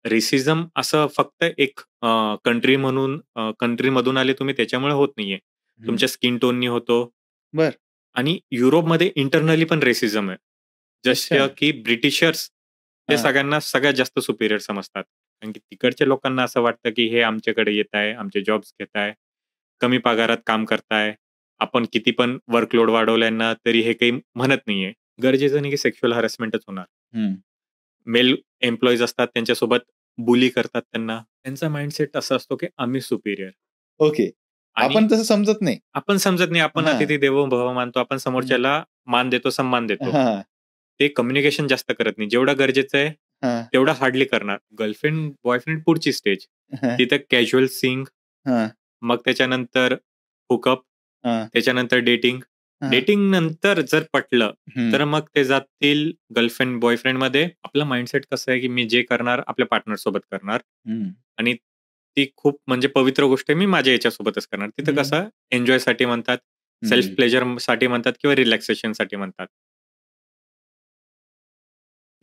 Racism असं फक्त एक कंट्री म्हणून कंट्रीमधून आले तुम्ही त्याच्यामुळे होत नाहीये. हं. तुमच्या स्किन टोननी होतो बरं. आणि युरोपमध्ये इंटरनली पण रेसिझम आहे. अच्छा. जसं की ब्रिटिशर्स हे हां. सगळ्यांना सगळ्यात जास्त सुपिरियर समजतात. कारण की तिकडच्या लोकांना असं वाटतं की हे आमच्याकडे येताय, आमचे जॉब्स घेताय, कमी पगारात काम करताय. आपण किती पण वर्कलोड वाढवल्यांना तरी हे काही म्हणत नाहीये. गरजेचं नाही की सेक्शुअल हॅरेसमेंटच होणार. हं. मेल एम्प्लॉईज असतात त्यांच्यासोबत बुली करतात त्यांना. त्यांचा माइंडसेट असा असतो की आम्ही सुपिरियर ओके. आणि आपण तसं समजत नाही. आपण समजत नाही. आपण हां. अतिथी देवो भव मानतो. आपण हं. समोरच्याला मान देतो, सन्मान देतो. हां, ते कम्युनिकेशन जास्त करत नाही. जेवढं गरजेचं आहे, हां, तेवढं हार्डली करणार. गर्लफ्रेंड, बॉयफ्रेंड पुढची स्टेज. हां, तिथं कॅज्युअल सिंग, हां, मग त्याच्यानंतर हुकअप, हां, त्याच्यानंतर डेटिंग. हां. डेटिंग नंतर जर पटलं, हं, तर मग ते जातील गर्लफ्रेंड, बॉयफ्रेंडमध्ये. आपलं माइंडसेट कसं आहे, की मी जे करणार आपल्या पार्टनरसोबत करणार हं, आणि ती खूप म्हणजे पवित्र गोष्ट आहे. मी माझ्या याच्यासोबतच करणार. तिथं हं, कसं एन्जॉयसाठी म्हणतात, सेल्फ हं. प्लेजरसाठी म्हणतात किंवा रिलॅक्सेशनसाठी म्हणतात.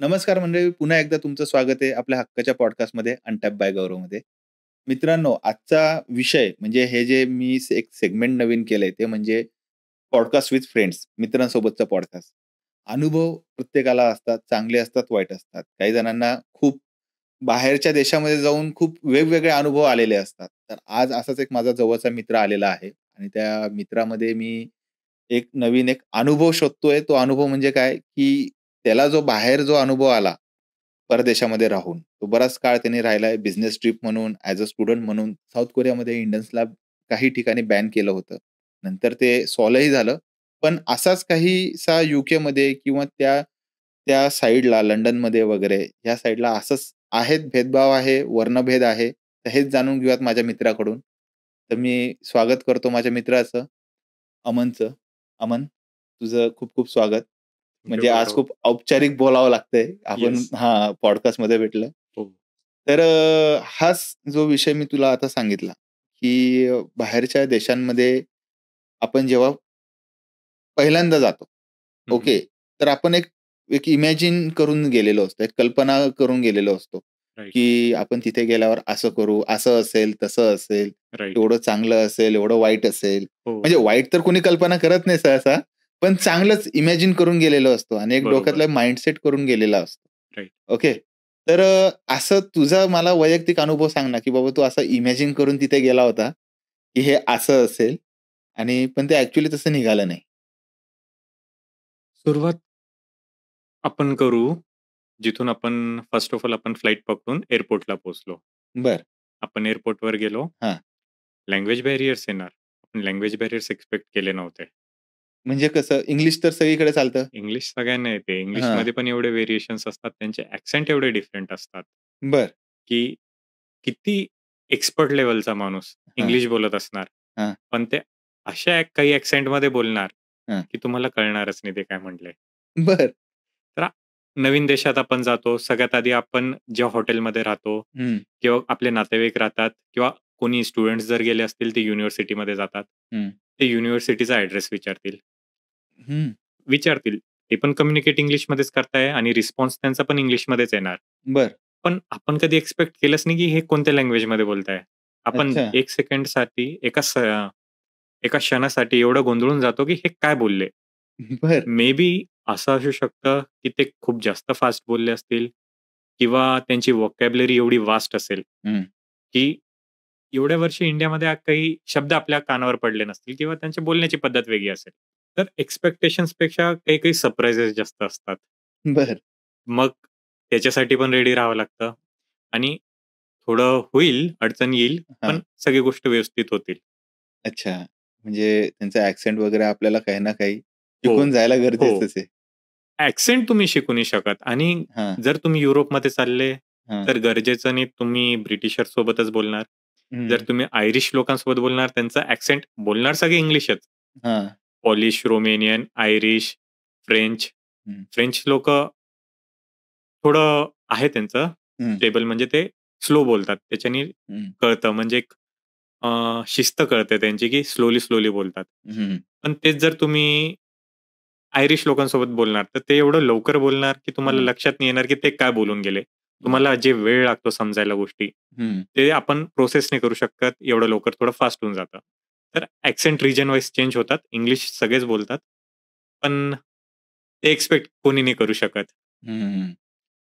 नमस्कार मंडळी, पुन्हा एकदा तुमचं स्वागत आहे आपल्या हक्काच्या पॉडकास्टमध्ये अनटॅप बाय गौरवमध्ये. मित्रांनो, आजचा विषय म्हणजे हे जे मी एक सेगमेंट नवीन केलंय ते म्हणजे पॉडकास्ट विथ फ्रेंड्स, मित्रांसोबतचा पॉडकास्ट. अनुभव प्रत्येकाला असतात, चांगले असतात, वाईट असतात. काही जणांना खूप बाहेरच्या देशामध्ये जाऊन खूप वेगवेगळे अनुभव आलेले असतात. तर आज असाच एक माझा जवळचा मित्र आलेला आहे आणि त्या मित्रामध्ये मी एक नवीन अनुभव शोधतोय. तो अनुभव म्हणजे काय, की त्याला जो बाहेर जो अनुभव आला, परदेशामध्ये राहून, तो बराच काळ त्यांनी राहिलाय बिझनेस ट्रिप म्हणून, ॲज अ स्टुडंट म्हणून. साऊथ कोरियामध्ये इंडियन्सला काही ठिकाणी बॅन केलं होतं. नंतर ते सॉल्व्हही झालं. पण असाच काहीसा यूकेमध्ये किंवा त्या त्या साइडला लंडनमध्ये वगैरे ह्या साइडला असंच आहेत, भेदभाव आहे, वर्णभेद आहे. तर हेच जाणून घेऊयात माझ्या मित्राकडून. तर मी स्वागत करतो माझ्या मित्राचं, अमनचं. अमन, तुझं खूप खूप स्वागत. थँक म्हणजे आज गौरव. खूप औपचारिक बोलावं लागतंय. आपण येस. हां, पॉडकास्टमध्ये भेटलं. हो. तर हाच जो विषय मी तुला आता सांगितला, की बाहेरच्या देशांमध्ये आपण जेव्हा पहिल्यांदा जातो. हं, हं. ओके. तर आपण एक एक इमॅजिन करून गेलेलो असतो. एक कल्पना करून गेलेलो असतो, राइट, की आपण तिथे गेल्यावर असं करू, असं असेल, तसं असेल, राइट. एवढं चांगलं असेल, एवढं वाईट असेल. हो, म्हणजे वाईट तर कोणी कल्पना करत नाही सहसा, पण चांगलंच इमॅजिन करून गेलेलो असतो आणि एक बरोबर. डोक्यातला माइंडसेट करून गेलेला असतो. राइट. ओके. तर असं तुझा मला वैयक्तिक अनुभव सांग ना, की बाबा तू असं इमॅजिन करून तिथे गेला होता, की हे असं असेल आणि पण ते ॲक्चुअली तसं निघालं नाही. सुरुवात आपण करू, जिथून आपण फर्स्ट ऑफ ऑल आपण फ्लाइट पकडून एअरपोर्टला पोहोचलो. बरं. आपण एअरपोर्टवर गेलो. हां. लँग्वेज बॅरियर्स येणार. आपण लँग्वेज बॅरियर्स एक्स्पेक्ट केले नव्हते. म्हणजे कसं इंग्लिश तर सगळीकडे चालतं. इंग्लिश सगळ्यांना येते. हां. इंग्लिशमध्ये पण एवढे व्हेरिएशन्स असतात. त्यांचे ॲक्सेंट एवढे डिफरंट असतात, बरं. की किती एक्सपर्ट लेव्हलचा माणूस हां, इंग्लिश बोलत असणार. हां, पण ते अशा काही ॲक्सेंटमध्ये बोलणार, हां. की तुम्हाला कळणारच नाही ते काय म्हटलंय. बरं. तर नवीन देशात आपण जातो. सगळ्यात आधी आपण ज्या हॉटेलमध्ये राहतो हं, किंवा आपले नातेवाईक राहतात किंवा कोणी स्टुडंट्स जर गेले असतील ते युनिव्हर्सिटीमध्ये जातात. हं, ते युनिव्हर्सिटीचा ॲड्रेस विचारतील. हं. विचारतील. ते पण कम्युनिकेट इंग्लिशमध्येच करताय आणि रिस्पॉन्स त्यांचा पण इंग्लिशमध्येच येणार. बरं. पण आपण कधी एक्स्पेक्ट केलंच नाही, की हे कोणत्या लँग्वेजमध्ये बोलताय. आपण अच्छा. 1 सेकंडसाठी एका क्षणासाठी एवढं गोंधळून जातो, की हे काय बोलले? बरं. मे बी असं असू शकतं, की ते खूप जास्त फास्ट बोलले असतील किंवा त्यांची व्होकॅब्युलरी एवढी वास्ट असेल, हं. की एवढ्या वर्षी इंडियामध्ये काही शब्द आपल्या कानावर पडले नसतील किंवा त्यांच्या बोलण्याची पद्धत वेगळी असेल. तर एक्स्पेक्टेशन्सपेक्षा काही-काही सरप्राइजेस जास्त असतात. बरं. मग त्याच्यासाठी पण रेडी राहावं लागतं आणि थोडं होईल, अडचण येईल, पण हां. सगळी गोष्ट व्यवस्थित होतील. अच्छा. म्हणजे त्यांचा ॲक्सेंट वगैरे आपल्याला काही ना काही हो, शिकून जायला हो. गरजेचंच आहे. ॲक्सेंट तुम्ही शिकू नाही शकत आणि हां, जर तुम्ही युरोपमध्ये चालले, हां. तर गरजेचं नाही तुम्ही ब्रिटिशर्ससोबतच बोलणार. जर हं. तुम्ही आयरिश लोकांसोबत बोलणार, त्यांचा ॲक्सेंट बोलणार सगळे इंग्लिशच. हां. Polish, Romanian, Irish, French. हं, फ्रेंच लोकं थोडं आहे त्यांचं हं, स्टेबल म्हणजे ते स्लो बोलतात. त्याच्याने हं, कळतं म्हणजे एक शिस्त कळते त्यांची, की स्लोली बोलतात. हं. पण तेच जर तुम्ही आयरिश लोकांसोबत बोलणार, तर ते एवढं लवकर बोलणार, की तुम्हाला हां. लक्षात नाही येणार, की ते काय बोलून गेले. तुम्हाला जे वेळ लागतो समजायला गोष्टी, हं. ते आपण प्रोसेस नाही करू शकत एवढं लवकर, थोडं फास्ट होऊन जातं. तर ॲक्सेंट रिजन वाईज चेंज होतात. इंग्लिश सगळेच बोलतात. पण ते एक्सपेक्ट कोणी नाही करू शकत. हं.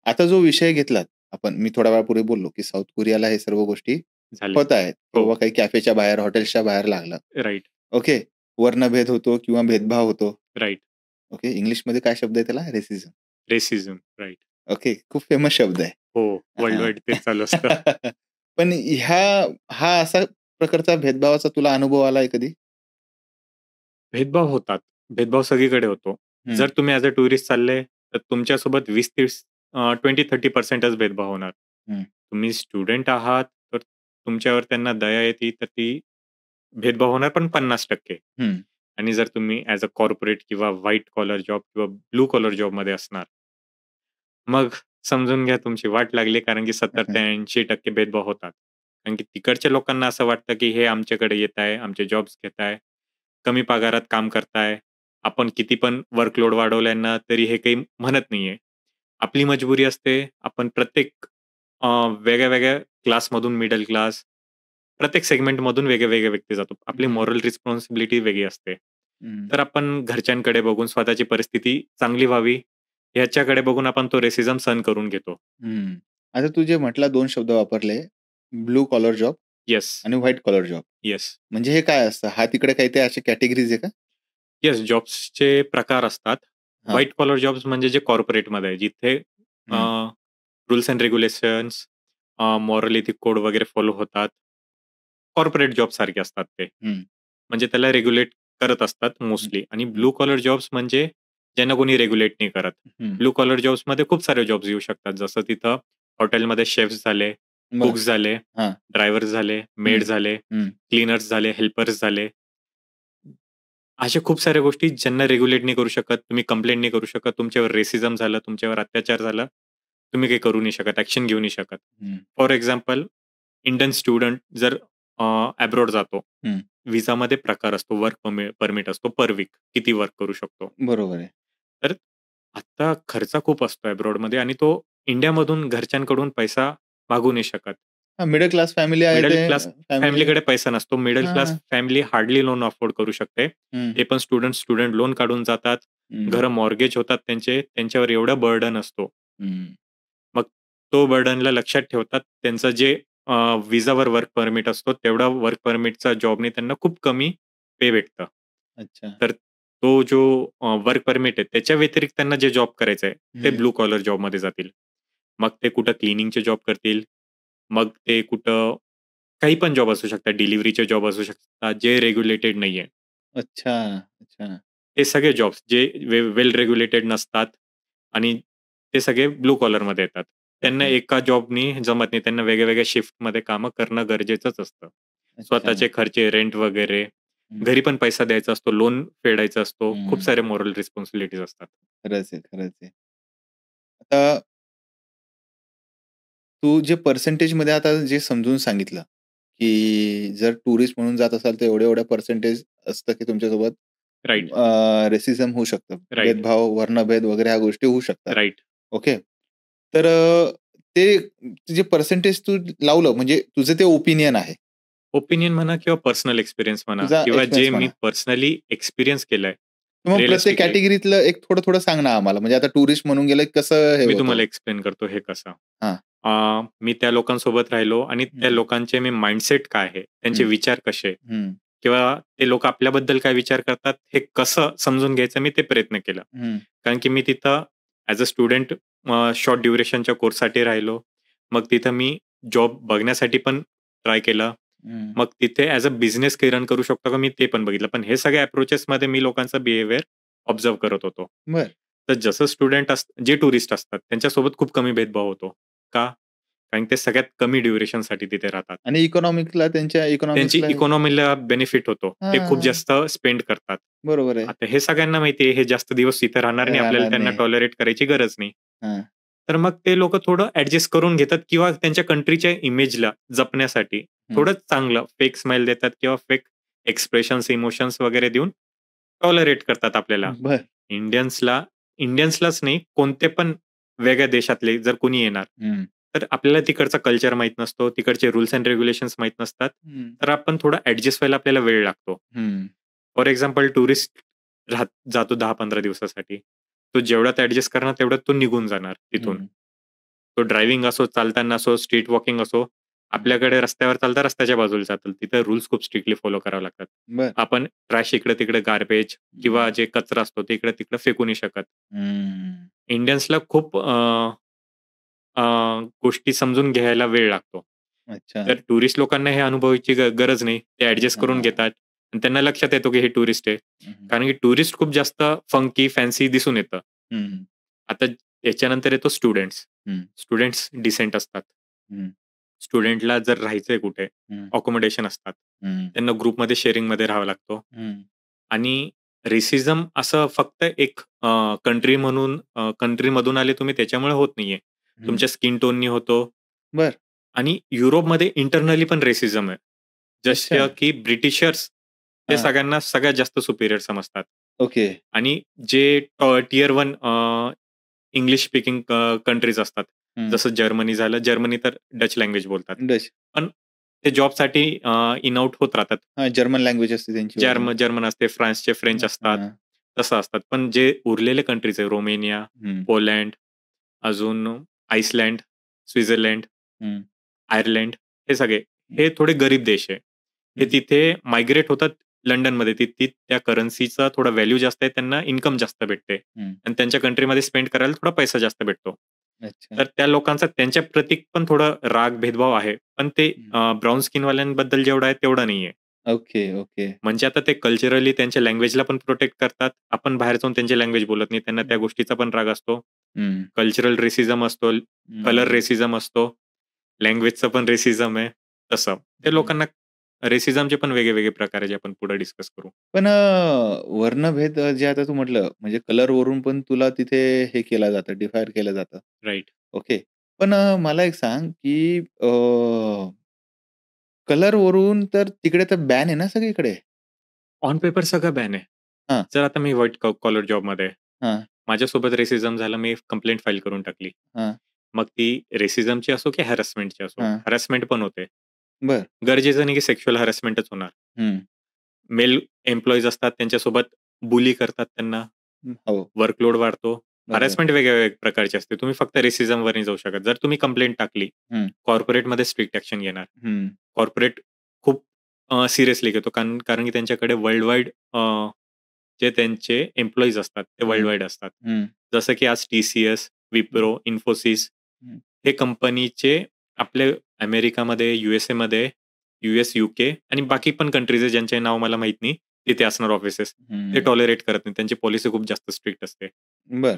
आता जो विषय घेतलात आपण, मी थोड्या वेळापूर्वी बोललो, की साऊथ कोरियाला हे सर्व गोष्टी झाले. होत आहेत हो. किंवा काही कॅफेच्या बाहेर, हॉटेल्सच्या बाहेर लागलं. Right, okay. वर्णभेद होतो किंवा भेदभाव होतो. राइट. ओके. इंग्लिशमध्ये काय शब्द आहे त्याला? रेसिझम. रेसिझम. राइट. ओके. खूप फेमस शब्द आहे. हो. वर्ल्ड हां. वाईड तेच चालू असतं. पण हा असा प्रकारचा भेदभावाचा तुला अनुभव आलाय कधी? भेदभाव होतात. भेदभाव सगळीकडे होतो. हं, जर तुम्ही ॲज अ टुरिस्ट चालले, तर तुमच्यासोबत 20-30 20-30% भेदभाव होणार. हं, तुम्ही स्टुडंट आहात, तर तुमच्यावर त्यांना दया येते, तर ती भेदभाव होणार पण 50% हं. आणि जर तुम्ही ॲज अ कॉर्पोरेट किंवा व्हाईट कॉलर जॉब किंवा ब्लू कॉलर जॉबमध्ये असणार, मग समजून घ्या तुमची वाट लागली कारण की 70 ते 80% भेदभाव होतात. कारण की तिकडच्या लोकांना असं वाटतं की हे आमच्याकडे येत आहे, आमचे जॉब्स घेत आहे, कमी पगारात काम करताय. आपण किती पण वर्कलोड वाढवल्यांना तरी हे काही म्हणत नाहीये. आपली मजबुरी असते. आपण प्रत्येक अ, वेगळ्या-वेगळ्या क्लासमधून मिडल क्लास, प्रत्येक सेगमेंटमधून वेगळे-वेगळे व्यक्ती जातो. आपली हं, मॉरल रिस्पॉन्सिबिलिटी वेगळी असते. हं, तर आपण घरच्यांकडे बघून स्वतःची परिस्थिती चांगली व्हावी, ह्याच्याकडे बघून आपण तो रेसिझम सहन करून घेतो. हं. आता तू जे म्हटला 2 शब्द वापरले, ब्लू कॉलर जॉब येस, आणि व्हाईट कॉलर जॉब. येस. म्हणजे हे काय असतं? हा तिकडे काही ते अशा कॅटेगरीज आहे का? येस, जॉब्सचे प्रकार असतात. हां. व्हाईट कॉलर जॉब्स म्हणजे जे कॉर्पोरेटमध्ये आहे, जिथे हं, rules end regulations, moral ethic code वगैरे फॉलो होतात. कॉर्पोरेट जॉबसारखे असतात ते. हं, म्हणजे त्याला रेग्युलेट करत असतात हं, मोस्टली आणि हं, ब्लू कॉलर जॉब्स म्हणजे ज्यांना कोणी रेग्युलेट नाही करत. हं. ब्लू कॉलर जॉब्समध्ये खूप सारे जॉब्स येऊ शकतात. जसं तिथं हॉटेलमध्ये शेफ्स झाले, बरं. कुक्स झाले, हां. ड्रायव्हर्स झाले, मेड हं, झाले, हं. क्लीनर्स झाले, हेल्पर्स झाले. अशा खूप साऱ्या गोष्टी ज्यांना रेग्युलेट नाही करू शकत, तुम्ही कंप्लेंट नाही करू शकत, तुमच्यावर रेसिझम झालं, तुमच्यावर अत्याचार झाला, तुम्ही काही करू नाही शकत, ॲक्शन घेऊ नाही शकत. हं, फॉर एक्झाम्पल इंडियन स्टुडंट जर अब्रॉड जातो, हं. व्हिसामध्ये प्रकार असतो, वर्क परमिट असतो पर वीक किती वर्क करू शकतो. बरोबर आहे. तर आत्ता खर्च खूप असतो अब्रॉडमध्ये आणि तो इंडियामधून घरच्यांकडून पैसा मागू नाही शकत. हां, मिडल क्लास फॅमिली आहे मिडल ते क्लास फॅमिली. फॅमिलीकडे पैसा नसतो. मिडल क्लास हां. फॅमिली हार्डली लोन अफोर्ड करू शकते. हं, ते पण स्टुडंट लोन काढून जातात. हं, घरं मॉर्गेज होतात त्यांचे. त्यांच्यावर एवढा बर्डन असतो. हं. मग तो बर्डनला लक्षात ठेवतात. त्यांचं जे व्हिसावर वर्क परमिट असतो, तेवढा वर्क परमिटचा जॉबने त्यांना खूप कमी पे भेटतं. अच्छा. तर तो जो वर्क परमिट आहे, त्याच्या व्यतिरिक्त त्यांना जे जॉब करायचं आहे, ते हं. ब्लू कॉलर जॉबमध्ये जातील. मग ते कुठं क्लीनिंगचे जॉब करतील. मग ते कुठं काही पण जॉब असू शकतात. डिलिव्हरीचे जॉब असू शकतात, जे रेग्युलेटेड नाहीये. अच्छा, अच्छा. ते सगळे जॉब्स जे वेल रेग्युलेटेड नसतात आणि ते सगळे ब्लू कॉलरमध्ये येतात. त्यांना ओके. एका जॉबनी जमत नाही. त्यांना वेगळ्या-वेगळ्या शिफ्टमध्ये कामं करणं गरजेचंच असतं. अच्छा. स्वतःचे खर्चे, रेंट वगैरे, हं, घरी पण पैसा द्यायचा असतो, लोन फेडायचा असतो. खूप हं. सारे मॉरल रिस्पॉन्सिबिलिटीज असतात. खरंच आहे, खरंच आहे. आता तू जे पर्सेंटेजमध्ये आता जे समजून सांगितलं, की जर टुरिस्ट म्हणून जात असाल, तर एवढ्या-एवढ्या पर्सेंटेज असतं, की तुमच्यासोबत राइट, रेसिझम होऊ शकतं. राइट, भेदभाव, वर्णभेद वगैरे ह्या गोष्टी होऊ शकतात. राइट. ओके. तर ते जे पर्सेंटेज तू लावलं म्हणजे तुझं ते ओपिनियन आहे. ओपिनियन म्हणा किंवा पर्सनल एक्सपिरियन्स म्हणा तुझा किंवा जे एक्सपिरियन्स मी म्हणा. पर्सनली एक्सपिरियन्स केलंय मग प्रत्येक रिअलिस्टिकली. कॅटेगरीतलं एक थोडं-थोडं सांग ना आम्हाला. म्हणजे आता टुरिस्ट म्हणून गेलं की कसं हे मी होतं? तुम्हाला एक्सप्लेन करतो हे कसं. हां. मी त्या लोकांसोबत राहिलो आणि त्या हं, लोकांचे मी माइंडसेट काय आहे, त्यांचे हं, विचार कसे हं, किंवा ते लोकं आपल्याबद्दल काय विचार करतात, हे कसं समजून घ्यायचं मी ते प्रयत्न केला. हं, कारण की मी तिथं ॲज अ स्टुडंट शॉर्ट ड्युरेशनच्या कोर्ससाठी राहिलो. मग तिथं मी जॉब बघण्यासाठी पण ट्राय केलं. हं. मग तिथे ॲज अ बिझनेस काही रन करू शकतो का मी ते पण बघितलं. पण हे सगळ्या अप्रोचेसमध्ये मी लोकांचा बिहेवियर ऑब्झर्व्ह करत होतो. बरं. तर जसं स्टुडंट जे टुरिस्ट असतात त्यांच्यासोबत खूप कमी भेदभाव होतो. का? कारण ते सगळ्यात कमी ड्युरेशनसाठी तिथे राहतात. आणि इकॉनॉमिक्सला त्यांच्या त्यांची इकॉनॉमिक्सला इकॉनॉमीला बेनिफिट होतो. ते खूप हां, जास्त स्पेंड करतात. बरोबर आहे. आता हे सगळ्यांना माहिती आहे, हे जास्त दिवस इथे राहणार नाही. आपल्याला राहणार त्यांना नाही. टॉलरेट करायची गरज नाही. हां. तर मग ते लोकं थोडं ॲडजस्ट करून घेतात किंवा त्यांच्या कंट्रीच्या इमेजला जपण्यासाठी हं. थोडं चांगलं फेक स्माईल देतात किंवा फेक एक्सप्रेशन्स, इमोशन्स वगैरे देऊन टॉलरेट करतात आपल्याला. बरं. इंडियन्सलाच नाही, कोणते पण वेगळ्या देशातले जर कोणी येणार, हं. तर आपल्याला तिकडचा कल्चर माहीत नसतो, तिकडचे रूल्स अँड रेग्युलेशन्स माहीत नसतात. हं, तर आपण थोडं ॲडजस्ट व्हायला आपल्याला वेळ लागतो. हं, फॉर एक्झाम्पल टुरिस्ट जातो 10-15 दिवसासाठी. तो जेवढ्यात ॲडजस्ट करणार तेवढ्यात तो निघून जाणार तिथून. हं, तो ड्रायव्हिंग असो, चालताना असो, स्ट्रीट वॉकिंग असो, हं. आपल्याकडे रस्त्यावर चालता रस्त्याच्या बाजूला चालतं. तिथं रूल्स खूप स्ट्रिक्टली फॉलो करावे लागतात. बरं. आपण ट्रॅश इकडे-तिकडे गार्बेज किंवा जे कचरा असतो ते इकडे-तिकडे फेकू नाही शकत. हं. इंडियन्सला खूप अ, गोष्टी समजून घ्यायला वेळ लागतो. अच्छा. तर टुरिस्ट लोकांना हे अनुभवायची गरज नाही. ते ॲडजस्ट करून हां. घेतात आणि त्यांना लक्षात येतो की हे टुरिस्ट आहे. हं, हं. कारण की टुरिस्ट खूप जास्त फंकी, फॅन्सी दिसून येतं. हं, आता याच्यानंतर येतो स्टुडंट्स. हं, स्टुडंट्स डिसेंट असतात. हं, स्टुडंटला जर राहायचंय कुठे, हं, अकोमोडेशन असतात. हं, त्यांना ग्रुपमध्ये शेअरिंगमध्ये राहावं लागतो हं, आणि रेसिझम असं फक्त एक कंट्री म्हणून कंट्रीमधून आले तुम्ही त्याच्यामुळे होत नाहीये. हं. तुमच्या स्किन टोननी होतो बरं. आणि युरोपमध्ये इंटरनली पण रेसिझम आहे. अच्छा. जसं की ब्रिटिशर्स ते हां. सगळ्यांना सगळ्यात जास्त सुपिरियर समजतात ओके. आणि जे टियर 1 इंग्लिश स्पीकिंग कंट्रीज असतात. हं. जसं जर्मनी झालं. जर्मनी तर डच लँग्वेज बोलतात. डच. पण ते जॉबसाठी इन आउट होत राहतात. हां, जर्मन लँग्वेज असते त्यांची वाली. जर्मन असते, फ्रान्सचे फ्रेंच असतात. हां. तसं असतात. पण जे उरलेले कंट्रीज आहे रोमेनिया, हं, पोलंड, अजून आइसलँड, स्वित्झर्लंड, हं, आयर्लंड हे सगळे, हं, हे थोडे गरीब देश आहे. हे हं, तिथे मायग्रेट होतात लंडनमध्ये. तिथे त्या करन्सीचा थोडा व्हॅल्यू जास्त आहे. त्यांना इन्कम जास्त भेटते हं. आणि त्यांच्या कंट्रीमध्ये स्पेंड करायला थोडा पैसा जास्त भेटतो. अच्छा. तर त्या लोकांचा त्यांच्या प्रती पण थोडा राग, भेदभाव आहे. पण ते हं. ब्राउन स्किनवाल्यांबद्दल जेवढा आहे तेवढा नाहीये. Okay, okay. म्हणजे आता ते कल्चरली त्यांच्या लँग्वेजला पण प्रोटेक्ट करतात. आपण बाहेर जाऊन त्यांची लँग्वेज बोलत नाही. त्यांना त्या हं, गोष्टीचा पण राग असतो. हं, कल्चरल रेसिझम असतो, कलर हं, रेसिझम असतो, लँग्वेजचं पण रेसिझम आहे. तसं. ते हं. लोकांना रेसिझमचे पण वेगळे-वेगळे प्रकार आहे जे आपण पुढे डिस्कस करू. पण वर्णभेद जे आता तू म्हटलं म्हणजे कलरवरून पण तुला तिथे हे केलं जातं, डिफायर केलं जातं. राइट. ओके. पण मला एक सांग, की कलरवरून तर तिकडे तर बॅन आहे ना सगळीकडे? ऑन पेपर सगळं बॅन आहे. हां, जर आता मी व्हाईट कॉलर जॉबमध्ये आहे. हां, माझ्यासोबत रेसिझम झालं, मी कंप्लेंट फाईल करून टाकली. हां, मग ती रेसिझमची असो की हॅरासमेंटची असो. हां. हॅरासमेंट पण होते. बरं. गरजेचं नाही की सेक्शुअल हॅरासमेंटच होणार. हं. मेल एम्प्लॉईज असतात त्यांच्यासोबत बुली करतात त्यांना. हो, वर्कलोड वाढतो. बरोबर. हॅरासमेंट वेगळ्या प्रकारची असते. तुम्ही फक्त रेसिझमवर नाही जाऊ शकत. जर तुम्ही कंप्लेंट टाकली, हं, कॉर्पोरेटमध्ये स्ट्रिक्ट ॲक्शन घेणार. हं, कॉर्पोरेट खूप सिरियसली घेतो. कारण कारण की त्यांच्याकडे वर्ल्ड वाईड जे त्यांचे एम्प्लॉईज असतात ते वर्ल्ड हं, वाईड असतात. हं, जसं की आज TCS, हं, Wipro, Infosys हं, हे कंपनीचे आपले अमेरिकामध्ये, USA, US, UK आणि बाकी पण कंट्रीज आहे ज्यांचे नाव मला माहीत नाही. तिथे असणार ऑफिसेस. ते हं. टॉलरेट करत नाहीत. त्यांची पॉलिसी खूप जास्त स्ट्रिक्ट असते. बरं.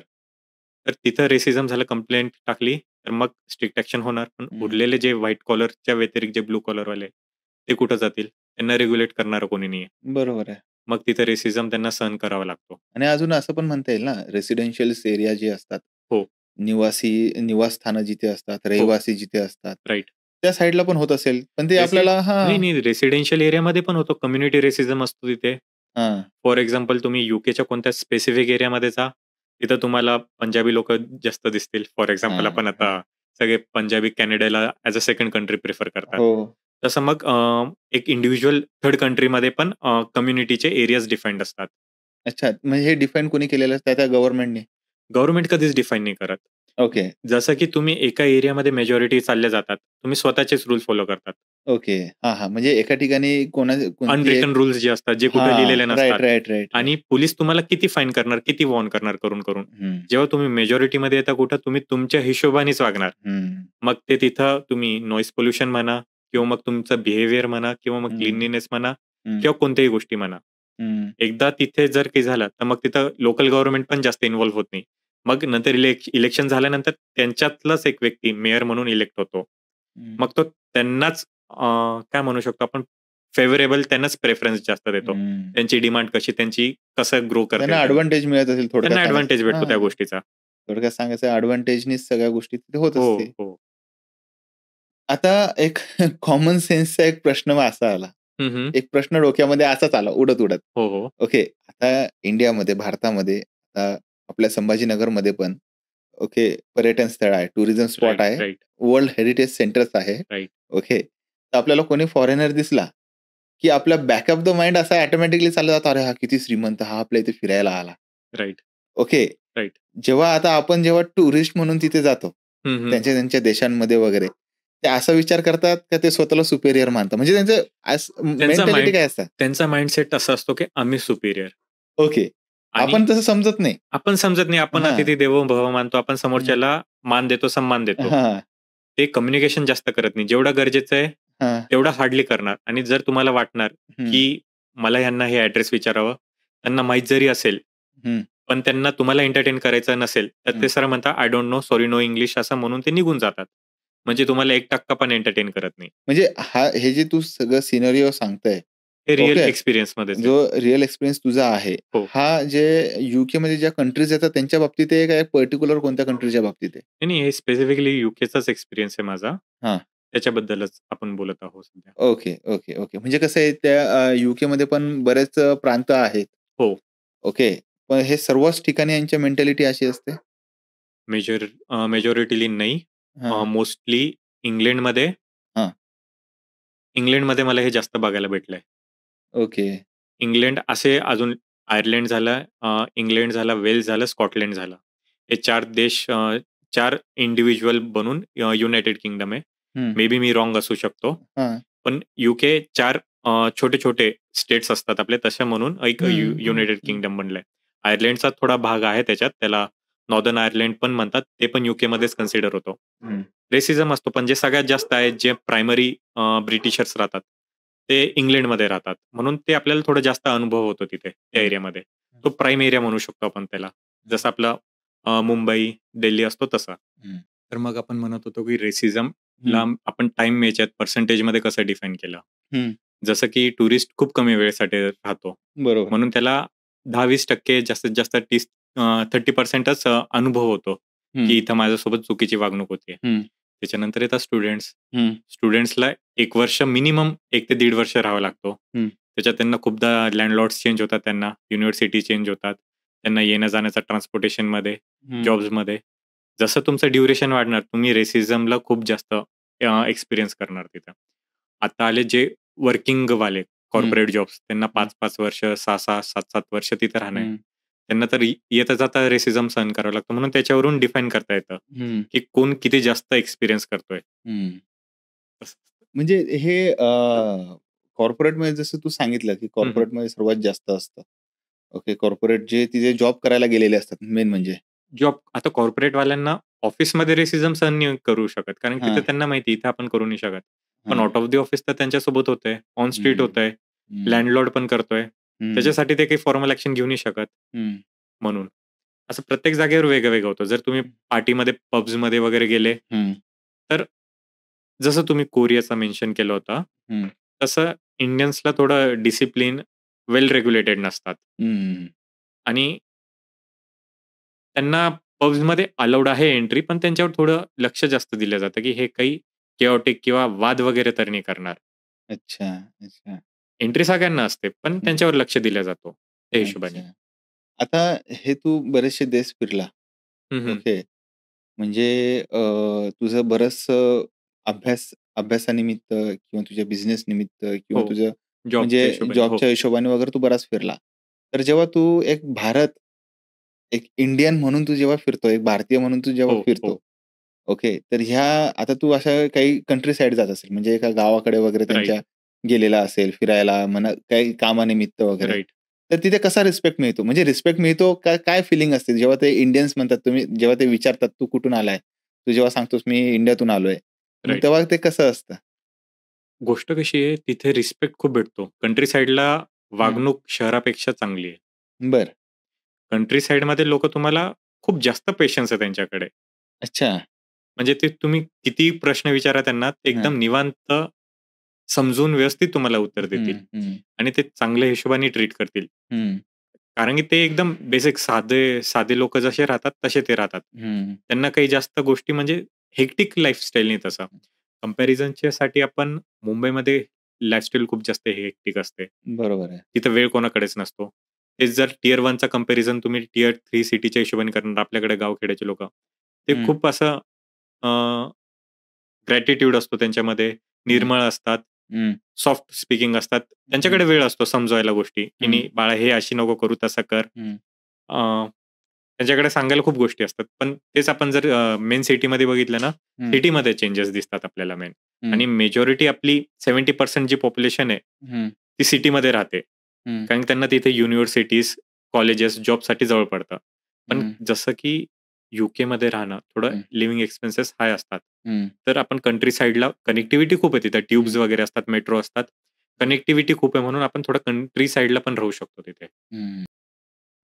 तर तिथं रेसिझम झालं, कंप्लेंट टाकली, तर मग स्ट्रिक्ट ॲक्शन होणार. पण हं. उरलेले जे व्हाईट कॉलरच्या व्यतिरिक्त जे ब्लू कॉलरवाले ते कुठं जातील? त्यांना रेग्युलेट करणारं कोणी नाहीये. बरोबर आहे. मग तिथे रेसिझम त्यांना सहन करावा लागतो. आणि अजून असं पण म्हणता येईल ना, रेसिडेन्शियल एरिया जे असतात, हो, निवासस्थानं जिथे असतात, हो. रहिवासी जिथे असतात, राइट. त्या साइडला पण होत असेल. पण ते आपल्याला नाही, हां, नाही. रेसिडेन्शियल एरियामध्ये पण होतो. कम्युनिटी रेसिझम असतो तिथे. हां. फॉर एक्झाम्पल तुम्ही यूकेच्या कोणत्या स्पेसिफिक एरियामध्ये जा, तिथं तुम्हाला पंजाबी लोकं जास्त दिसतील. फॉर एक्झाम्पल हां, आपण हां. आता सगळे पंजाबी कॅनडाला as a second country prefer करतात. हो. तसं मग एक इंडिव्हिज्युअल थर्ड कंट्रीमध्ये पण कम्युनिटीचे एरियाज डिफाईन्ड असतात. अच्छा, म्हणजे हे डिफाईन कोणी केलेलं आहे? त्या गव्हर्नमेंटनी? गव्हर्नमेंट कधीच डिफाईन नाही करत. ओके, जसं की तुम्ही एका एरियामध्ये मेजॉरिटी चालल्या जातात. तुम्ही स्वतःचेच रूल्स फॉलो करतात. ओके. हां, हां. म्हणजे एका ठिकाणी कोणती एक अनरिटन रूल्स जे असतात, जे कुठे हां. लिहिलेले राइट, नसतात राइट, राइट, राइट. आणि पोलीस तुम्हाला किती फाईन करणार, किती वॉर्न करणार करून-करून. हं, जेव्हा तुम्ही मेजॉरिटीमध्ये येता कुठं, तुम्ही तुमच्या हिशोबानेच वागणार. हं, मग ते तिथं तुम्ही नॉईज पोल्युशन म्हणा किंवा मग तुमचं बिहेवियर म्हणा किंवा मग हं, क्लीनलीनेस म्हणा हं, किंवा कोणत्याही गोष्टी म्हणा. हं, एकदा तिथे जर काही झालं, तर मग तिथं लोकल गव्हर्नमेंट पण जास्त इन्व्हॉल्व होत नाही. मग नंतर इलेक्शन झाल्यानंतर त्यांच्यातलाच एक व्यक्ती मेयर म्हणून इलेक्ट होतो. हं, मग तो त्यांनाच काय म्हणू शकतो आपण फेव्हरेबल त्यांनाच प्रेफरन्स जास्त देतो. हं. त्यांची डिमांड कशी, त्यांची कसं ग्रो करता त्यांना येईल त्यांना. एडव्हांटेज मिळत असेल थोडक्यात त्यांना सांगायचं. ॲडव्हांटेज भेटतो त्या हां, गोष्टीचा. थोडक्यात सांगायचं एडव्हांटेजनीच सगळ्या गोष्टी तिथे होत हो, असतील. हो. आता एक कॉमन सेन्सचा एक प्रश्न मग असा आला. हं, हं. एक प्रश्न डोक्यामध्ये असाच आला उडत-उडत. हो, हो. ओके, आता इंडियामध्ये, भारतामध्ये आता आपल्या संभाजीनगरमध्ये पण ओके. पर्यटन स्थळ आहे, टुरिझम स्पॉट राइट, आहे, राइट, वर्ल्ड हेरिटेज सेंटर्स आहे. Right, okay. तर आपल्याला कोणी फॉरेनर दिसला, की आपला बॅक ऑफ द माइंड असा ऑटोमॅटिकली चालला जातो, "अरे, हा किती श्रीमंत, हा आपल्या इथे फिरायला आला." Right, okay. राइट. जेव्हा आता आपण जेव्हा टुरिस्ट म्हणून तिथे जातो, हं, हं. त्यांच्या त्यांच्या देशांमध्ये वगैरे, ते असा विचार करतात का ते स्वतःला सुपेरियर मानतात? म्हणजे त्यांचं त्यांचा मेंटॅलिटी माइंड काय असतं? त्यांचा माइंडसेट असा असतो, की आम्ही सुपिरियर ओके. आणि आपण तसं समजत नाही. आपण समजत नाही. आपण हां. अतिथी देवो भव मानतो. आपण हं. समोरच्याला मान देतो, सन्मान देतो. हां, ते कम्युनिकेशन जास्त करत नाही. जेवढं गरजेचं आहे, हां. तेवढं हार्डली करणार आणि जर तुम्हाला वाटणार, हं, की मला ह्यांना हे ॲड्रेस विचारावं, त्यांना माहीत जरी असेल, हं, पण त्यांना तुम्हाला एंटरटेन करायचं नसेल, तर हं. ते सरळ म्हणतात, "I don't know, sorry, no English" असं म्हणून ते निघून जातात. म्हणजे तुम्हाला 1% पण एंटरटेन करत नाही. म्हणजे हे जे तू सगळं सिनेरिओ सांगतोय, हे रिअल ओके. एक्सपिरियन्समध्येच आहे. जो रिअल एक्सपिरियन्स तुझा आहे, हो. हा जे यूकेमध्ये ज्या कंट्रीज येतात त्यांच्या बाबतीत आहे का पर्टिक्युलर कोणत्या कंट्रीच्या बाबतीत आहे? नाही, नाही, हे स्पेसिफिकली यूकेचाच एक्सपिरियन्स आहे माझा. हां. त्याच्याबद्दलच आपण बोलत आहोत सध्या. Okay, okay, okay. म्हणजे कसं आहे त्या यूकेमध्ये पण बरेच प्रांत आहेत. हो. ओके. पण हे सर्वच ठिकाणी यांची मेंटॅलिटी अशी असते? मेजॉरिटीली नाही. हां, मोस्टली इंग्लंडमध्ये हां. इंग्लंडमध्ये मला हे जास्त बघायला भेटलंय. ओके. इंग्लंड असे अजून आयर्लंड झालं, इंग्लंड झाला, वेल्स झालं, स्कॉटलंड झालं. हे 4 देश 4 इंडिव्हिज्युअल बनून युनायटेड किंगडम आहे. हं. मे बी मी रॉंग असू शकतो. हां. पण यूके 4 छोटे-छोटे स्टेट्स असतात आपले तसे म्हणून एक हं, हं, युनायटेड हं, किंगडम बनलंय. आयर्लंडचा थोडा भाग आहे त्याच्यात. त्याला नॉर्दर्न आयर्लंड पण म्हणतात. ते पण यूकेमध्येच कन्सिडर होतो. हं. रेसिझम असतो, पण जे सगळ्यात जास्त आहेत, जे प्रायमरी ब्रिटिशर्स राहतात, ते इंग्लंडमध्ये राहतात. म्हणून ते आपल्याला थोडा जास्त अनुभव होतो तिथे, त्या हं, एरियामध्ये. तो प्राईम एरिया म्हणू शकतो आपण त्याला. हं, जसं आपला मुंबई, दिल्ली असतो तसा. हं, तर मग आपण म्हणत होतो, की हं, रेसिझमला आपण टाईम याच्यात पर्सेंटेजमध्ये कसं डिफाईन केलं. हं. जसं की टुरिस्ट खूप कमी वेळेसाठी राहतो. बरोबर. म्हणून त्याला 10-20% जास्तीत जास्त 30%च अनुभव होतो, हं, की इथं माझ्यासोबत चुकीची वागणूक होतीये. हं, त्याच्यानंतर येतात स्टुडंट्स. हं, स्टुडंट्सला 1 वर्ष मिनिमम 1 ते दीड वर्ष राहावं लागतो. हं, त्याच्यात त्यांना खूपदा लँडलॉर्ड्स चेंज होतात त्यांना, युनिव्हर्सिटी चेंज होतात. त्यांना येण्या-जाण्याचा ट्रान्सपोर्टेशनमध्ये, हं, जॉब्समध्ये. जसं तुमचं ड्युरेशन वाढणार, तुम्ही रेसिझमला खूप जास्त एक्सपिरियन्स करणार तिथं. आता आले जे वर्किंगवाले हं, कॉर्पोरेट जॉब्स त्यांना हं, 5-5 वर्ष, 6-6, 7-7 वर्ष तिथं राहणं आहे. हं, त्यांना तर येता-जाता रेसिझम सहन करावं लागतं. म्हणून त्याच्यावरून डिफाईन करता येतं, हं, की कोण किती जास्त एक्सपिरियन्स करतोय. हं. असं. म्हणजे हे कॉर्पोरेटमध्ये जसं तू सांगितलं, की हं, हं. कॉर्पोरेटमध्ये सर्वात जास्त असतं. ओके. कॉर्पोरेट जे तिथे जॉब करायला गेलेले असतात मेन म्हणजे. जॉब आता कॉर्पोरेटवाल्यांना ऑफिसमध्ये रेसिझम सहन नाही करू शकत. कारण तिथे हां, त्यांना माहिती इथे आपण करू नाही शकत. पण हां. आउट ऑफ द ऑफिस तर त्यांच्यासोबत होतंय. ऑन स्ट्रीट हं, होतंय. हं, लँडलॉर्ड पण करतोय. हं, त्याच्यासाठी ते काही फॉर्मल ॲक्शन घेऊ नाही शकत हं, म्हणून. असं प्रत्येक जागेवर वेगळं-वेगळं होतं. जर तुम्ही पार्टीमध्ये, पब्समध्ये वगैरे गेले, हं, तर जसं तुम्ही कोरियाचा मेन्शन केलं होतं, हं, तसं इंडियन्सला थोडं डिसिप्लिन, वेल रेग्युलेटेड नसतात हं, आणि त्यांना पब्समध्ये अलाउड आहे एंट्री, पण त्यांच्यावर थोडं लक्ष जास्त दिलं जातं, की हे काही केओटिक किंवा वाद वगैरे तर नाही करणार. अच्छा, अच्छा. एंट्री सगळ्यांना असते, पण हं, त्यांच्यावर लक्ष दिलं जातो त्या हिशोबाने. अच्छा. आता हे तू बरेचसे देश फिरला. हं, हं. ओके. म्हणजे तुझं बरचसं अभ्यासानिमित्त किंवा तुझ्या बिझनेस निमित्त किंवा हो. तुझं जॉबच्या म्हणजे हिशोबाने. हो. जॉबच्या हिशोबाने वगैरे तू बराच फिरला. तर जेव्हा तू एक इंडियन म्हणून तू जेव्हा फिरतो, एक भारतीय म्हणून तू जेव्हा हो, फिरतो, हो. ओके. तर आता तू अशा काही कंट्री साइड जात असेल, म्हणजे एका गावाकडे वगैरे राइट, त्यांच्या गेलेला असेल फिरायला म्हणा, काही कामानिमित्त वगैरे. राइट. तर तिथे कसा रिस्पेक्ट मिळतो? म्हणजे रिस्पेक्ट मिळतो का काय फिलिंग असते? जेव्हा ते इंडियन्स म्हणतात जेव्हा ते विचारतात, "तू कुठून आलाय?" तू जेव्हा सांगतोस, "मी इंडियातून आलोय." मग राइट. तेव्हा ते कसं असतं? गोष्ट कशी आहे, तिथे रिस्पेक्ट खूप भेटतो. कंट्री साइडला हं. वागणूक शहरापेक्षा चांगली आहे. बरं. कंट्री साइडमध्ये लोकं तुम्हाला खूप जास्त पेशन्स आहे त्यांच्याकडे. अच्छा. म्हणजे ते तुम्ही कितीही प्रश्न विचारा त्यांना, ते हां. एकदम निवांत समजून व्यवस्थित तुम्हाला उत्तर देतील हं, हं, आणि ते चांगल्या हिशोबाने ट्रीट करतील. हं, कारण की ते एकदम बेसिक साधे साधे लोकं जसे राहतात, तसे ते राहतात. हं. त्यांना काही जास्त गोष्टी म्हणजे हेक्टिक लाईफस्टाईल नाही तसा. कंपॅरिझनच्यासाठी आपण मुंबईमध्ये लाईफस्टाईल खूप जास्त हेक्टिक असते. बरोबर आहे. तिथं वेळ कोणाकडेच नसतो. तेच जर टियर 1चा कंपॅरिझन तुम्ही टियर 3 सिटीच्या हिशोबाने करणार आपल्याकडे गावखेड्याची लोकं. ते हं, खूप असं ग्रॅटिट्यूड असतो त्यांच्यामध्ये, हं, निर्मळ असतात, हं, सॉफ्ट स्पीकिंग असतात. हं, त्यांच्याकडे वेळ असतो समजवायला गोष्टी, की हं, "नाही बाळा हे अशी नको करू, तसं कर." हं, अ, त्यांच्याकडे सांगायला खूप गोष्टी असतात. पण तेच आपण जर मेन सिटीमध्ये बघितलं ना, हं, सिटीमध्ये चेंजेस दिसतात आपल्याला मेन. हं, आणि मेजॉरिटी आपली 70% जी पॉप्युलेशन आहे, हं, ती सिटीमध्ये राहते. हं, कारण त्यांना तिथे युनिव्हर्सिटीज, कॉलेजेस, जॉबसाठी जवळ पडतं. पण हं, जसं की यूकेमध्ये राहणं थोडं हं, लिव्हिंग एक्सपेन्सेस हाय असतात. हं, तर आपण कंट्री साइडला कनेक्टिव्हिटी खूप आहे तिथे. ट्यूब्स हं, वगैरे असतात, मेट्रो असतात. कनेक्टिव्हिटी खूप आहे म्हणून आपण थोडं कंट्री साइडला पण राहू शकतो तिथे. हं.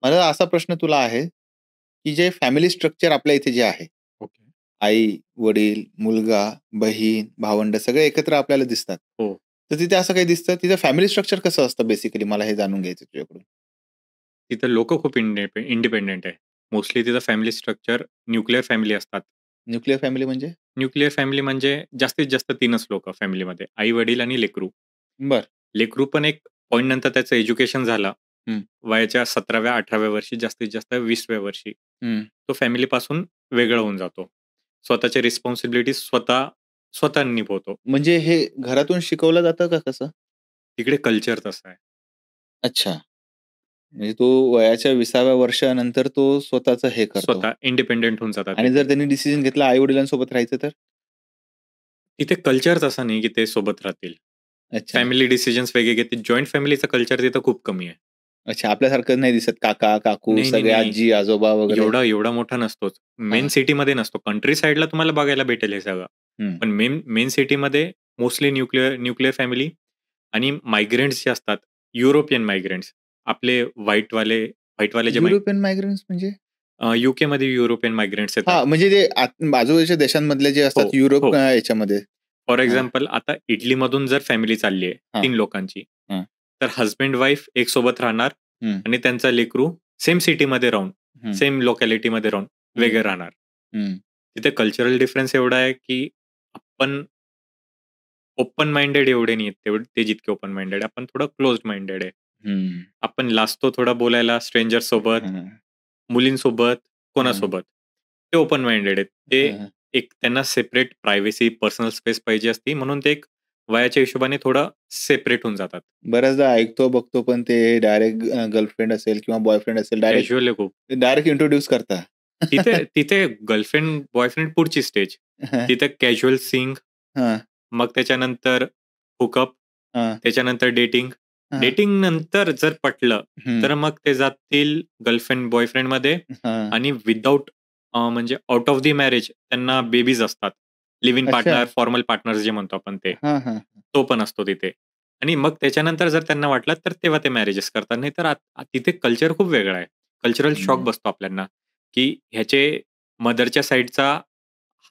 माझा असा प्रश्न तुला आहे, की जे फॅमिली स्ट्रक्चर आपल्या इथे जे आहे, ओके. आई-वडील, मुलगा, बहीण, भावंड सगळे एकत्र आपल्याला दिसतात. हो. तर तिथे असं काही दिसतं? तिथे फॅमिली स्ट्रक्चर कसं असतं बेसिकली? मला हे जाणून घ्यायचं तुझ्याकडून. तिथं लोकं खूप इंडिपेंडंट आहे. मोस्टली तिथं फॅमिली स्ट्रक्चर न्यूक्लिअर फॅमिली असतात. न्यूक्लिअर फॅमिली म्हणजे? न्यूक्लिअर फॅमिली म्हणजे जास्तीत जास्त 3च लोकं फॅमिलीमध्ये. आई-वडील आणि लेकरू. बरं. लेकरू पण एक पॉइंट नंतर त्याचं एज्युकेशन झालं. हं, वयाच्या 17व्या-18व्या वर्षी जास्तीत जास्त 20व्या वर्षी हं. तो फॅमिलीपासून वेगळा होऊन जातो. स्वतःच्या रिस्पॉन्सिबिलिटीज स्वतः निभवतो. म्हणजे हे घरातून शिकवलं जातं का कसं? तिकडे कल्चर तसं आहे. अच्छा. म्हणजे तो वयाच्या 20व्या वर्षानंतर तो स्वतःचं हे करतो. स्वतः इंडिपेंडंट होऊन जातात आणि तिथे. जर त्यांनी डिसिजन घेतला आई-वडिलांसोबत राहायचं तर? तिथे कल्चरच असं नाही की ते सोबत राहतील. अच्छा. फॅमिली डिसिजन्स वेगळे घेतील. जॉइंट फॅमिलीचं कल्चर तिथं खूप कमी आहे. अच्छा. आपल्यासारखं नाही दिसत काका, काकू, नाही, नाही, सगळे नाही. आजी, आजोबा वगैरे. एवढा एवढा मोठा नसतोच. मेन हां. सिटीमध्ये नसतो. कंट्री साइडला तुम्हाला बघायला भेटेल हे सगळं. हं. पण मेन मेन सिटीमध्ये मोस्टली न्यूक्लिअर न्यूक्लिअर फॅमिली आणि मायग्रंट्स जे असतात, युरोपियन मायग्रंट्स आपले व्हाईटवाले जे युरोपियन मायग्रंट्स म्हणजे? यूकेमध्ये युरोपियन मायग्रंट्स येतात. हां, म्हणजे जे बाजूच्या देशांमधले जे हो, असतात युरोप हो. याच्यामध्ये. फॉर हां, एक्झाम्पल आता इटलीमधून जर फॅमिली चालली आहे हां, 3 लोकांची, हां. तर हसबँड वाईफ एक सोबत राहणार हं, आणि त्यांचा लेकरू सेम सिटीमध्ये राहून, हं, सेम लोकॅलिटीमध्ये राहून हं, वेगळे राहणार. हं, तिथे कल्चरल डिफरन्स एवढा आहे, की आपण ओपन माइंडेड एवढे नाहीयेत ते जितके ओपन माइंडेड आहे. आपण थोडं क्लोज्ड माइंडेड आहे. हं. आपण लाजतो थोडं बोलायला स्ट्रेंजरसोबत, हां, मुलींसोबत, हां, कोणासोबत. ते ओपन माइंडेड आहेत. ते हां. एक त्यांना सेपरेट प्रायव्हसी, पर्सनल स्पेस पाहिजे असती म्हणून ते एक वयाच्या हिशोबाने थोडं सेपरेट होऊन जातात. बऱ्याचदा ऐकतो, बघतो पण ते डायरेक्ट गर्लफ्रेंड असेल किंवा बॉयफ्रेंड असेल डायरेक्ट कॅज्युअल आहे खूप. डायरेक्ट इंट्रोड्यूस करता. तिथे तिथे गर्लफ्रेंड, बॉयफ्रेंड पुढची स्टेज. हां, तिथे कॅज्युअल सिंग, हां, मग त्याच्यानंतर हुकअप, हां, त्याच्यानंतर डेटिंग. हां. डेटिंग नंतर जर पटलं, हं. तर मग ते जातील गर्लफ्रेंड, बॉयफ्रेंडमध्ये हां. आणि विथआऊट म्हणजे आउट ऑफ द मॅरेज त्यांना बेबीज असतात. लिव्ह इन अच्छा. पार्टनर, फॉर्मल पार्टनर्स जे म्हणतो आपण ते. हां, हां. तो पण असतो तिथे. आणि मग त्याच्यानंतर जर त्यांना वाटलं, तर तेव्हा ते मॅरेजेस करतात. नाहीतर तिथे कल्चर खूप वेगळा आहे. कल्चरल शॉक हं, बसतो आपल्यांना, की ह्याचे मदरच्या साइडचा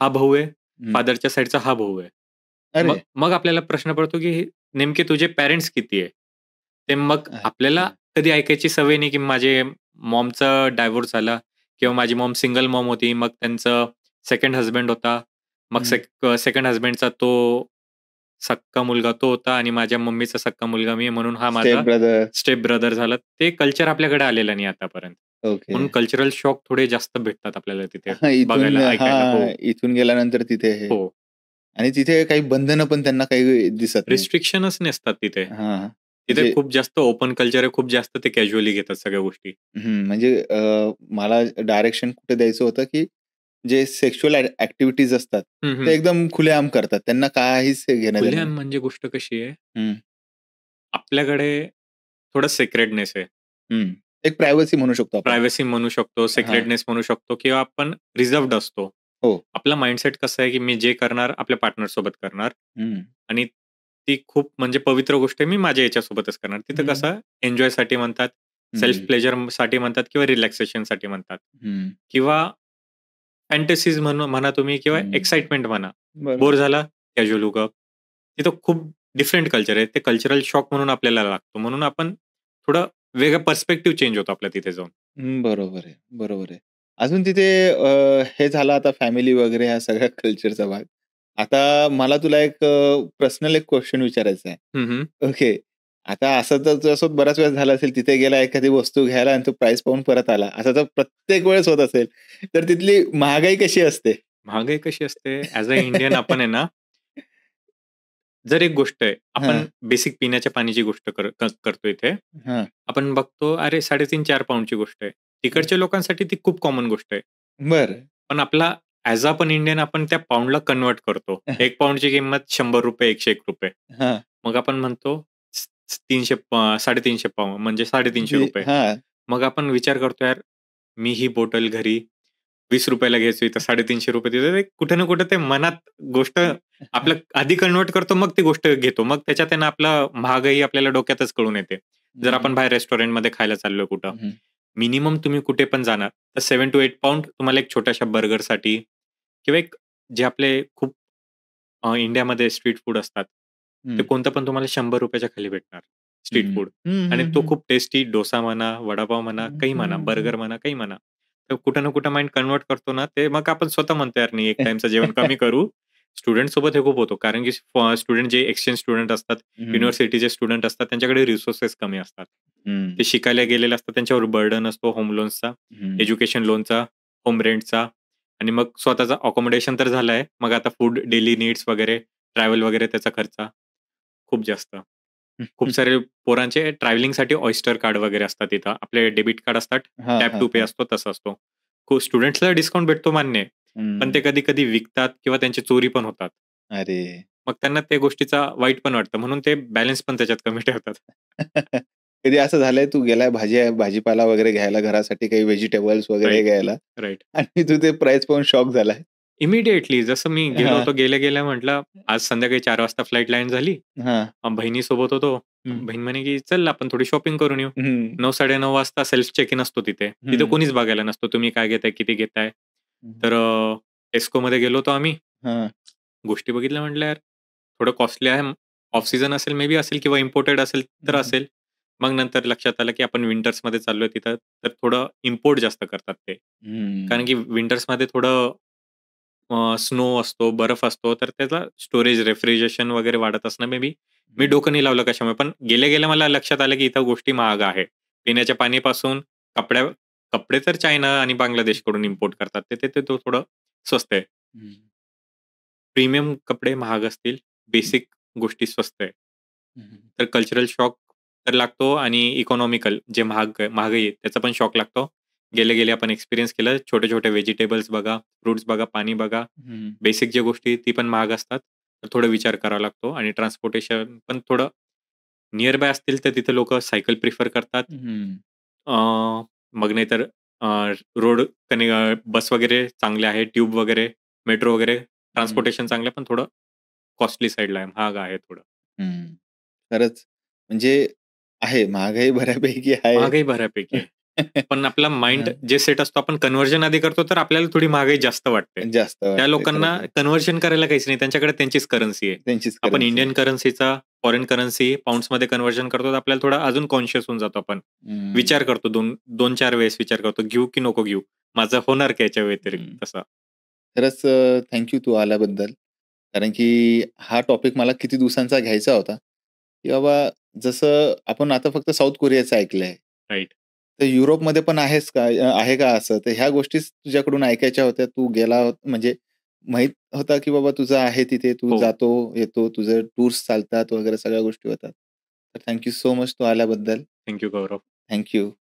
हा भाऊ आहे, हं. फादरच्या साइडचा हा भाऊ आहे. मग अरे! मग आपल्याला प्रश्न पडतो, की नेमके तुझे पॅरेंट्स किती आहे? ते मग आपल्याला अच्छा. कधी ऐकायची सवय नाही, की माझे मॉमचा डायव्होर्स झाला किंवा माझी मॉम सिंगल मॉम होती. मग त्यांचं सेकंड हसबँड होता. मग हं. सेकंड हसबँडचा तो सक्का मुलगा तो होता आणि माझ्या मम्मीचा सक्का मुलगा मी आहे, म्हणून हा स्टेप माझा ब्रदर. स्टेप ब्रदर झाला. ते कल्चर आपल्याकडे आलेलं नाही आतापर्यंत. ओके. म्हणून कल्चरल शॉक थोडे जास्त भेटतात आपल्याला तिथे हां, इथून बघायला, ऐकायला. हो, इथून गेल्यानंतर तिथे हे हो. आणि तिथे काही बंधनं पण त्यांना काही दिसत नाही. रिस्ट्रिक्शनच नसतात तिथे. हां, तिथे म्हणजे खूप जास्त ओपन कल्चर आहे. खूप जास्त ते कॅज्युअली घेतात सगळ्या गोष्टी. म्हणजे मला डायरेक्शन कुठे द्यायचं होतं, की जे सेक्शुअल ॲक्टिव्हिटीज असतात, हं, ते हं. एकदम खुलेआम करतात. त्यांना काहीच घेणं-देणं खुलेआम नाही. म्हणजे गोष्ट कशी आहे, हं, आपल्याकडे थोडं सेक्रेडनेस आहे. हं. एक प्रायव्हसी म्हणू शकतो आपण. प्रायव्हसी म्हणू शकतो, हां. सेक्रेडनेस म्हणू शकतो किंवा आपण रिझर्व्ड असतो. हो. आपला माइंडसेट कसं आहे, की मी जे करणार आपल्या पार्टनरसोबत करणार हं, आणि ती खूप म्हणजे पवित्र गोष्ट आहे, मी माझ्या याच्यासोबतच करणार. तिथं हं, कसं एन्जॉयसाठी म्हणतात, सेल्फ हं, प्लेजरसाठी म्हणतात किंवा रिलॅक्सेशनसाठी म्हणतात हं, किंवा फॅन्टसीज म्हणा तुम्ही किंवा हं. एक्साइटमेंट म्हणा. बोर बरोबर. झाला, कॅज्युअल हुकअप. तिथं खूप डिफरंट कल्चर आहे. ते कल्चरल शॉक म्हणून आपल्याला लागतो. म्हणून आपण थोडं वेगळा पर्स्पेक्टिव्ह चेंज होतो आपला तिथे जाऊन. बरोबर आहे, बरोबर आहे. अजून तिथे हे झालं आता फॅमिली वगैरे ह्या सगळ्या कल्चरचा भाग. आता मला तुला एक पर्सनल एक क्वेशन विचारायचा आहे. हं, हं. ओके. आता असं तर तुझ्यासोबत बऱ्याच वेळेस झालं असेल, तिथे गेला एखादी वस्तू घ्यायला आणि तो प्राइस पाहून परत आला. असं तर प्रत्येक वेळेस होत असेल. तर तिथली महागाई कशी असते? महागाई कशी असते, ॲज अ इंडियन आपण आहे ना, जर एक गोष्ट आहे, हां, आपण बेसिक पिण्याच्या पाण्याची गोष्ट करतो इथे. हां. आपण बघतो, अरे 3.5-4 पाउंडची गोष्ट आहे. तिकडच्या लोकांसाठी ती खूप कॉमन गोष्ट आहे. बरं. पण आपला ॲज अ आपण इंडियन आपण त्या पाउंडला कन्व्हर्ट करतो. 1 पाउंडची किंमत ₹100, ₹101. हां. मग आपण म्हणतो 300 350 पाउंड म्हणजे ती ₹350. हां. मग आपण विचार करतो, यार मी ही बॉटल घरी ₹20 ला घ्यायचो, इथं ₹350 देतोय. कुठे ना कुठे ते मनात गोष्ट आपलं आधी कन्व्हर्ट करतो, मग ती गोष्ट घेतो. मग त्याच्यात आहे ना आपला महागाई आपल्याला डोक्यातच कळून येते. जर हं, आपण हं. बाहेर रेस्टॉरंटमध्ये खायला चाललोय कुठं, हं, हं. मिनिमम तुम्ही कुठे पण जाणार, तर 7 टू 8 पाउंड तुम्हाला एक छोट्याशा बर्गरसाठी किंवा एक जे आपले खूप इंडियामध्ये स्ट्रीट फूड असतात. ते हं. कोणतं पण तुम्हाला ₹100 च्या खाली भेटणार, स्ट्रीट हं. फूड. हं, आणि हं, तो हं. खूप टेस्टी डोसा म्हणा, वडापाव म्हणा, हं, काही म्हणा, हं, हं. बर्गर म्हणा, काही म्हणा. तर कुठं ना कुठं माइंड कन्व्हर्ट करतो ना, ते मग आपण स्वतः म्हणतो, "यार नाही, एक टाईमचं जेवण कमी करू." स्टुडंटसोबत हे खूप होतं. कारण की स्टुडंट जे एक्सचेंज स्टुडंट असतात, हं, युनिव्हर्सिटीचे स्टुडंट असतात, त्यांच्याकडे रिसोर्सेस कमी असतात. हं, ते शिकायला गेलेले असतात, त्यांच्यावर बर्डन असतो होम लोन्सचा, हं. एज्युकेशन लोनचा, होम रेंटचा आणि मग स्वतःचा अकोमोडेशन तर झालंय. मग आता फूड, डेली नीड्स वगैरे, ट्रॅव्हल वगैरे त्याचा खर्च खूप जास्त. खूप सारे पोरांचे ट्रॅव्हलिंगसाठी ऑयस्टर कार्ड वगैरे असतात इथं. आपले डेबिट कार्ड असतात, हां, टॅप हां, टू पे हां. असतो, तसा असतो. खूप स्टुडंट्सला डिस्काउंट भेटतो मान्य आहे. पण ते हं. कधी-कधी विकतात किंवा त्यांची चोरी पण होतात. अरे! मग त्यांना त्या गोष्टीचा वाईट पण वाटतं. म्हणून ते बॅलन्स पण त्याच्यात कमी ठेवतात. कधी असं झालंय तू गेलाय भाजीपाला वगैरे घ्यायला घरासाठी काही व्हेजिटेबल्स वगैरे राइट, घ्यायला राइट. आणि तू ते प्राइस पाहून शॉक झालाय? इमिडिएटली जसं मी गेलो हां, होतो, गेल्या-गेल्या म्हटलं, आज संध्याकाळी 4 वाजता फ्लाइट लँड झाली. हां. बहिणीसोबत होतो. हं, बहीण म्हणे, की "चल आपण थोडी शॉपिंग करून येऊ." हं, 9-9:30 वाजता सेल्फ चेक इन असतो तिथे. तिथे हं, कोणीच बघायला नसतो. तुम्ही काय घेताय, किती घेताय? हं. तर टेस्कोमध्ये गेलो होतो आम्ही. हां. गोष्टी बघितल्या म्हटलं, यार थोडं कॉस्टली आहे. ऑफ सीझन असेल, मे बी असेल किंवा इम्पोर्टेड असेल तर हं, हं. असेल. मग नंतर लक्षात आलं, की आपण विंटर्समध्ये चाललोय तिथं, तर थोडं इम्पोर्ट जास्त करतात ते. कारण हं. की विंटर्समध्ये थोडं स्नो असतो, बर्फ असतो, तर त्याचा स्टोरेज, रेफ्रिजरेशन वगैरे वाढत असणं मे बी मी हं. डोकं नाही लावलं कशामुळे. पण गेल्या-गेल्या मला लक्षात आलं, की इथं गोष्टी महाग आहे. पिण्याच्या पाणीपासून कपड्या कपडे तर चायना आणि बांगलादेशकडून इम्पोर्ट करतात. ते ते ते तो थोडं स्वस्त आहे. हं. प्रीमियम कपडे महाग असतील, बेसिक गोष्टी स्वस्त आहे. हं. तर कल्चरल शॉक तर लागतो आणि इकॉनॉमिकल जे महागाई आहे त्याचा पण शॉक लागतो. गेले-गेले आपण एक्सपिरियन्स केलं. छोटे-छोटे व्हेजिटेबल्स बघा, फ्रुट्स बघा, पाणी बघा. हं. बेसिक ज्या गोष्टी ती पण महाग असतात. तर थोडा विचार करावा लागतो आणि ट्रान्सपोर्टेशन पण थोडं निअर बाय असतील तर तिथे लोकं सायकल प्रिफर करतात. हं. अ, मग नाहीतर रोड बस वगैरे चांगले आहे, ट्यूब वगैरे, मेट्रो वगैरे हं. ट्रान्सपोर्टेशन चांगलं आहे, पण थोडं कॉस्टली साइडला आहे, महाग आहे थोडं. हं. खरंच म्हणजे आहे महागाई बऱ्यापैकी आहे. महागाई बऱ्यापैकी आहे. पण आपला माइंड हां. जे सेट असतो आपण कन्व्हर्जन आधी करतो, तर आपल्याला थोडी महागाई जास्त वाटते. जास्त त्या वाटते. खरंच लोकांना आहे. कन्व्हर्जन करायला काहीच नाही. त्यांच्याकडे त्यांचीच करन्सी आहे. त्यांचीच आपण करन्सी आहे. इंडियन करन्सीचा फॉरेन करन्सी पाउंड्समध्ये कन्व्हर्जन करतो, तर आपल्याला थोडा अजून कॉन्शियस होऊन जातो आपण. हं. विचार करतो 2-4 वेळेस विचार करतो, घेऊ की नको घेऊ? माझं होणार का याच्या व्यतिरिक्त हं. तसा? खरंच तू आल्याबद्दल. कारण की हा टॉपिक मला किती दिवसांचा घ्यायचा होता, की बाबा जसं आपण आता फक्त साउथ कोरियाचं ऐकलंय. राइट. तर युरोपमध्ये पण आहे का असं? तर ह्या गोष्टीच तुझ्याकडून ऐकायच्या होत्या. तू गेला म्हणजे माहीत होता, की बाबा तुझं आहे तिथे, तू हो. जातो, येतो, तुझं टूर्स चालतात वगैरे सगळ्या गोष्टी होतात. तर सो मच तू आल्याबद्दल. थँक गौरव. थँक